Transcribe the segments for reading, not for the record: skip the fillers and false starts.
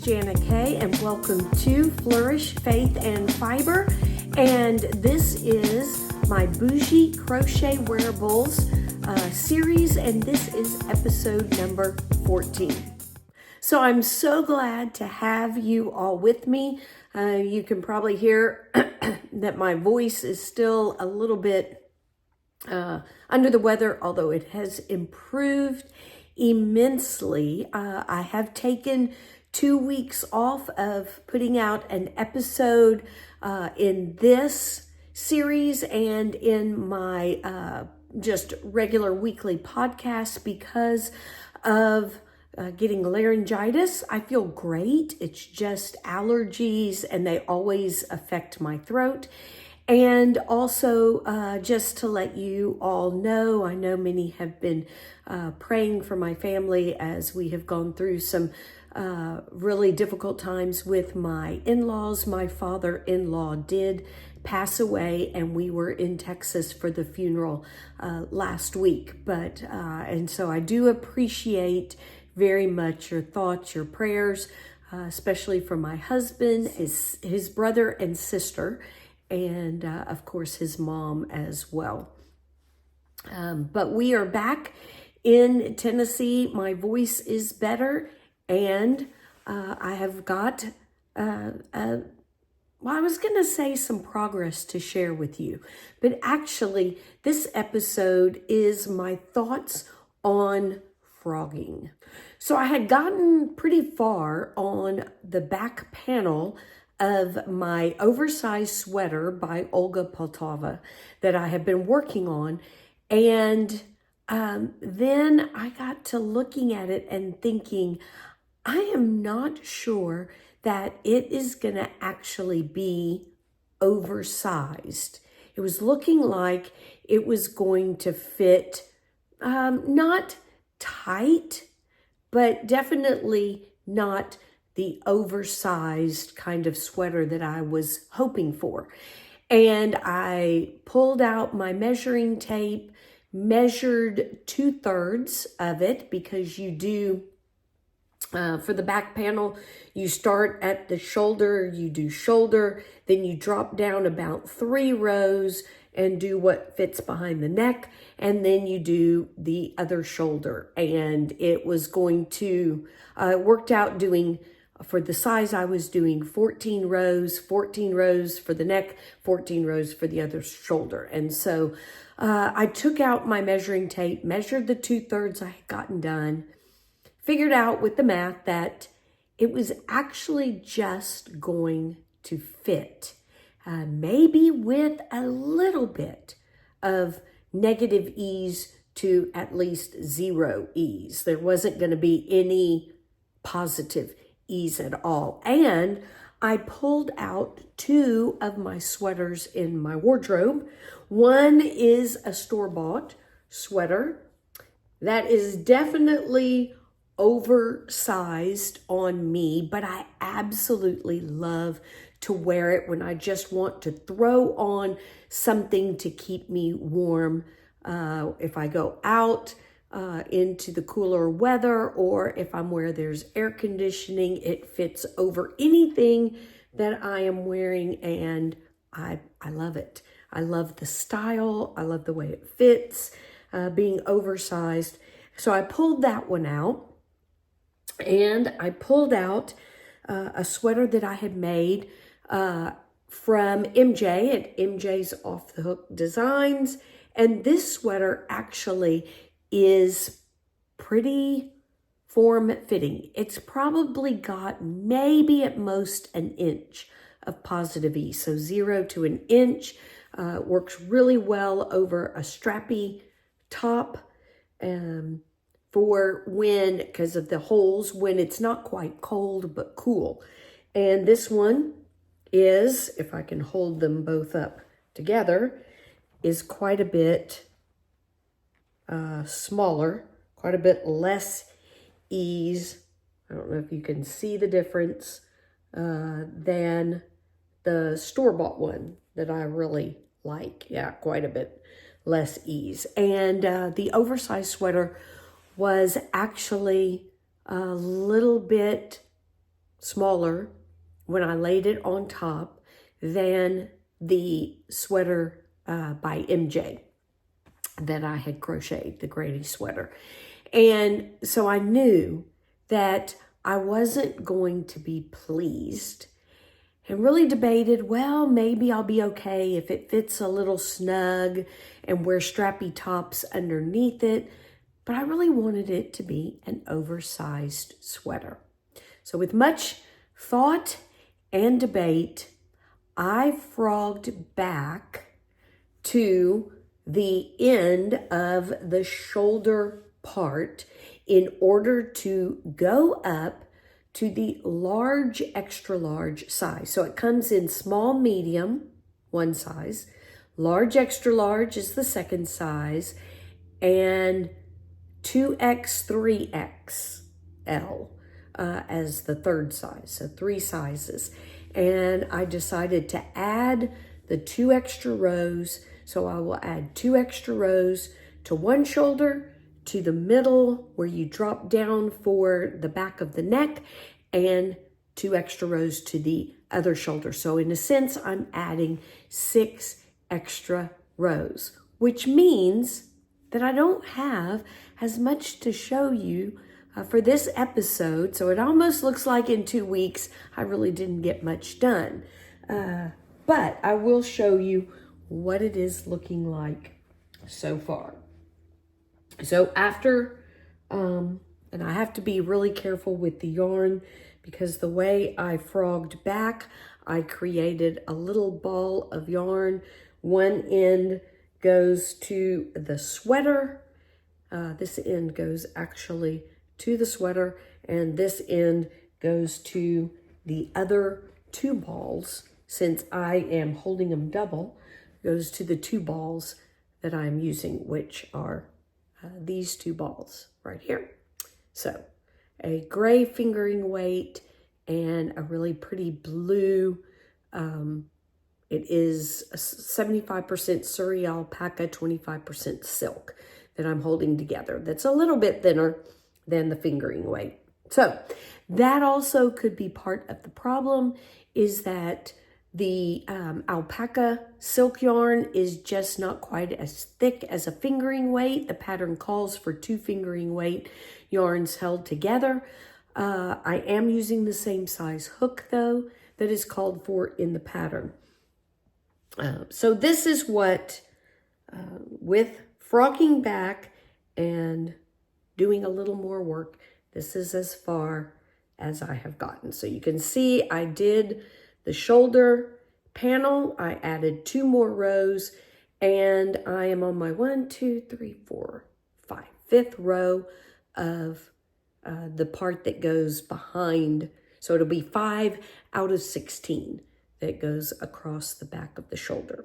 Jana Kay, and welcome to Flourish, Faith, and Fiber. And this is my Boujee Crochet Wearables series, and this is episode number 14. So I'm so glad to have you all with me. You can probably hear that my voice is still a little bit under the weather, although it has improved immensely. I have taken 2 weeks off of putting out an episode in this series and in my just regular weekly podcast because of getting laryngitis. I feel great. It's just allergies and they always affect my throat. And also, just to let you all know, I know many have been praying for my family as we have gone through some really difficult times with my in-laws. My father-in-law did pass away, and we were in Texas for the funeral last week. And so I do appreciate very much your thoughts, your prayers, especially for my husband, his brother and sister, and of course his mom as well. But we are back in Tennessee. My voice is better, and I have got, I was going to say some progress to share with you, but actually this episode is my thoughts on frogging. So I had gotten pretty far on the back panel of my oversized sweater by Olga Poltava that I have been working on. And then I got to looking at it and thinking, I am not sure that it is going to actually be oversized. It was looking like it was going to fit, not tight, but definitely not the oversized kind of sweater that I was hoping for. And I pulled out my measuring tape, measured 2/3 of it, because you do, for the back panel, you start at the shoulder, you do shoulder, then you drop down about 3 rows and do what fits behind the neck, and then you do the other shoulder. And it was going to, worked out doing, for the size I was doing, 14 rows for the neck, 14 rows for the other shoulder. And so I took out my measuring tape, measured the 2/3 I had gotten done, figured out with the math that it was actually just going to fit. Maybe with a little bit of negative ease to at least 0 ease. There wasn't going to be any positive ease at all. And I pulled out 2 of my sweaters in my wardrobe. One is a store-bought sweater that is definitely oversized on me, but I absolutely love to wear it when I just want to throw on something to keep me warm. If I go out into the cooler weather, or if I'm where there's air conditioning, it fits over anything that I am wearing, and I love it. I love the style. I love the way it fits, being oversized. So I pulled that one out, and I pulled out a sweater that I had made from MJ at MJ's Off the Hook Designs. And this sweater actually is pretty form-fitting. It's probably got maybe at most an inch of positive ease. So 0 to an inch works really well over a strappy top for when, because of the holes, when it's not quite cold but cool. And this one is, if I can hold them both up together, is quite a bit smaller, quite a bit less ease. I don't know if you can see the difference than the store-bought one that I really like. Yeah, quite a bit less ease. And the oversized sweater was actually a little bit smaller when I laid it on top than the sweater by MJ that I had crocheted, the granny sweater. And so I knew that I wasn't going to be pleased, and really debated, well, maybe I'll be okay if it fits a little snug and wear strappy tops underneath it. But I really wanted it to be an oversized sweater. So with much thought and debate, I frogged back to the end of the shoulder part in order to go up to the large, extra large size. So it comes in small, medium, one size, large, extra large is the second size, and 2X, 3XL as the third size, so 3 sizes. And I decided to add the 2 extra rows. So I will add 2 extra rows to one shoulder, to the middle where you drop down for the back of the neck, and 2 extra rows to the other shoulder. So in a sense, I'm adding 6 extra rows, which means that I don't have as much to show you for this episode. So it almost looks like in 2 weeks, I really didn't get much done. But I will show you what it is looking like so far. So after, and I have to be really careful with the yarn because the way I frogged back, I created a little ball of yarn. One end goes to the sweater. This end goes actually to the sweater, and this end goes to the other 2 balls. Since I am holding them double, goes to the 2 balls that I'm using, which are these 2 balls right here. So a gray fingering weight and a really pretty blue. It is a 75% Surrey alpaca, 25% silk that I'm holding together. That's a little bit thinner than the fingering weight. So that also could be part of the problem, is that the alpaca silk yarn is just not quite as thick as a fingering weight. The pattern calls for 2 fingering weight yarns held together. I am using the same size hook, though, that is called for in the pattern. So this is what, with frogging back and doing a little more work, this is as far as I have gotten. So you can see I did the shoulder panel, I added 2 more rows, and I am on my 5th row of the part that goes behind. So it'll be 5 out of 16 that goes across the back of the shoulder.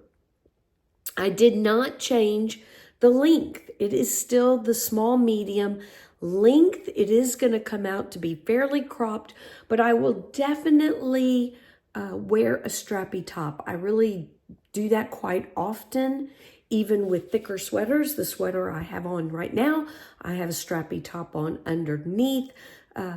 I did not change the length. It is still the small medium length. It is going to come out to be fairly cropped, but I will definitely wear a strappy top. I really do that quite often, even with thicker sweaters. The sweater I have on right now, I have a strappy top on underneath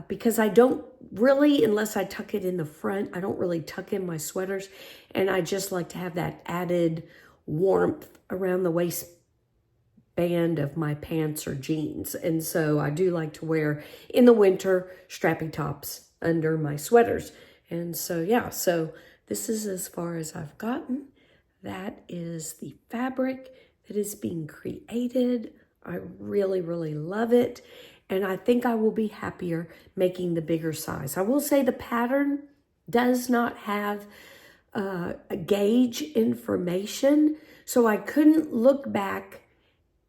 because I don't really, unless I tuck it in the front, I don't really tuck in my sweaters, and I just like to have that added warmth around the waistband of my pants or jeans. And so I do like to wear, in the winter, strappy tops under my sweaters. And so, yeah, so this is as far as I've gotten. That is the fabric that is being created. I really, really love it. And I think I will be happier making the bigger size. I will say the pattern does not have a gauge information. So I couldn't look back.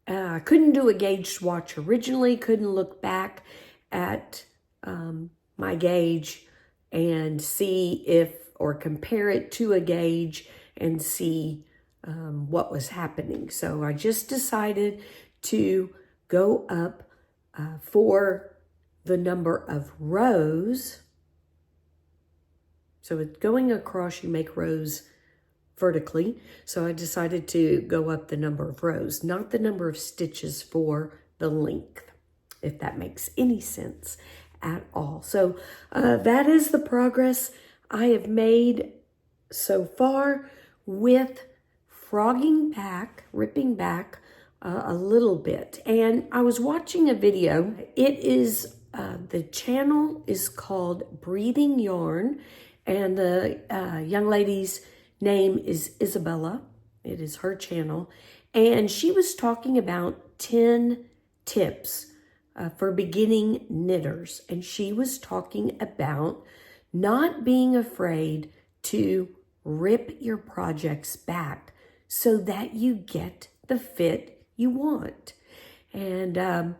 I couldn't do a gauge swatch originally. Couldn't look back at my gauge and see if, or compare it to a gauge and see what was happening. So I just decided to go up for the number of rows. So it's going across, you make rows vertically. So I decided to go up the number of rows, not the number of stitches for the length, if that makes any sense at all. So that is the progress I have made so far with frogging back, ripping back a little bit. And I was watching a video. It is, the channel is called Breathing Yarn, and the young lady's name is Isabella. It is her channel. And she was talking about 10 tips for beginning knitters. And she was talking about not being afraid to rip your projects back so that you get the fit you want. And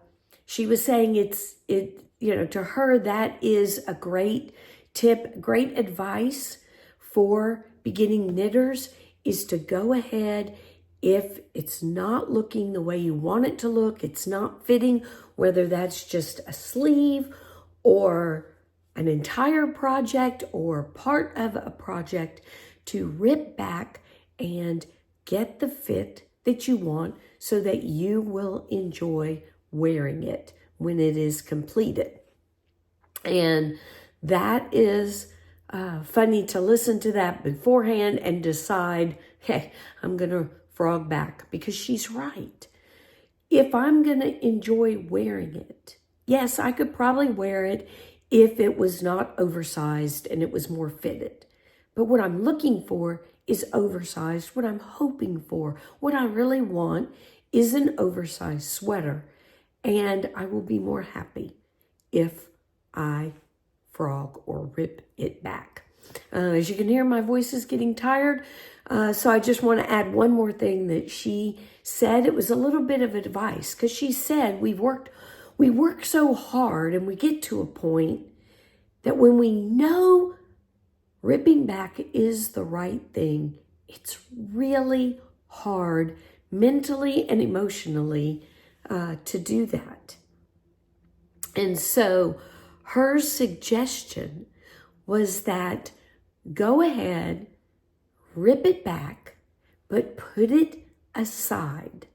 she was saying to her, that is a great tip, great advice for beginning knitters, is to go ahead. If it's not looking the way you want it to look, it's not fitting, whether that's just a sleeve or an entire project or part of a project, to rip back and get the fit that you want so that you will enjoy wearing it when it is completed. And that is funny to listen to that beforehand and decide, hey, I'm going to frog back, because she's right. If I'm going to enjoy wearing it, yes, I could probably wear it if it was not oversized and it was more fitted. But what I'm looking for is oversized. What I'm hoping for, what I really want, is an oversized sweater. And I will be more happy if I frog or rip it back. As you can hear, my voice is getting tired. So I just want to add one more thing that she said. It was a little bit of advice, because she said we work so hard, and we get to a point that when we know ripping back is the right thing, it's really hard mentally and emotionally to do that. And so her suggestion was that go ahead, rip it back, but put it aside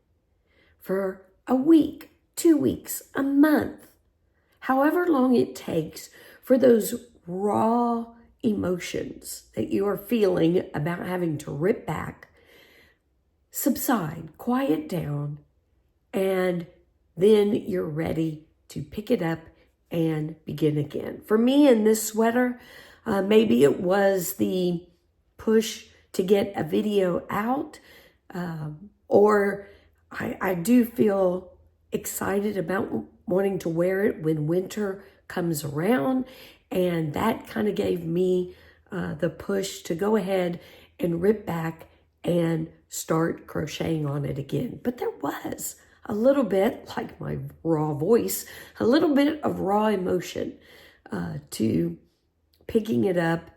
for a week, 2 weeks, a month, however long it takes for those raw emotions that you are feeling about having to rip back subside, quiet down, and then you're ready to pick it up and begin again. For me in this sweater, maybe it was the push to get a video out, or I do feel excited about wanting to wear it when winter comes around, and that kind of gave me the push to go ahead and rip back and start crocheting on it again. But there was a little bit, like my raw voice, a little bit of raw emotion to picking it up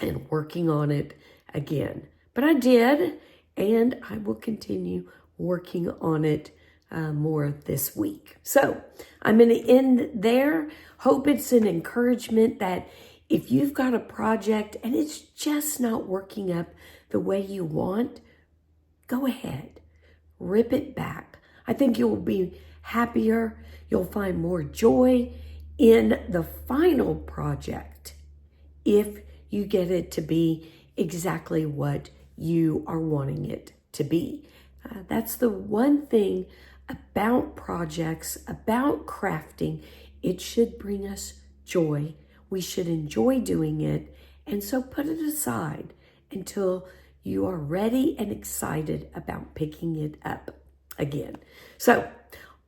and working on it again. But I did, and I will continue working on it more this week. So I'm going to end there. Hope it's an encouragement that if you've got a project and it's just not working up the way you want, go ahead, rip it back. I think you'll be happier. You'll find more joy in the final project if you get it to be exactly what you are wanting it to be. That's the one thing about projects, about crafting. It should bring us joy. We should enjoy doing it. And so put it aside until you are ready and excited about picking it up again. So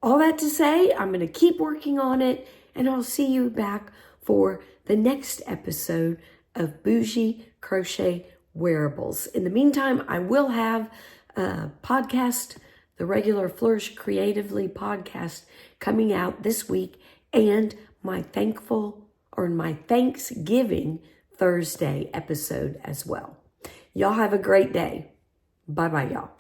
all that to say, I'm going to keep working on it, and I'll see you back for the next episode of Boujee Crochet Wearables. In the meantime, I will have a podcast, the regular Flourish Creatively podcast, coming out this week, and my Thanksgiving Thursday episode as well. Y'all have a great day. Bye-bye, y'all.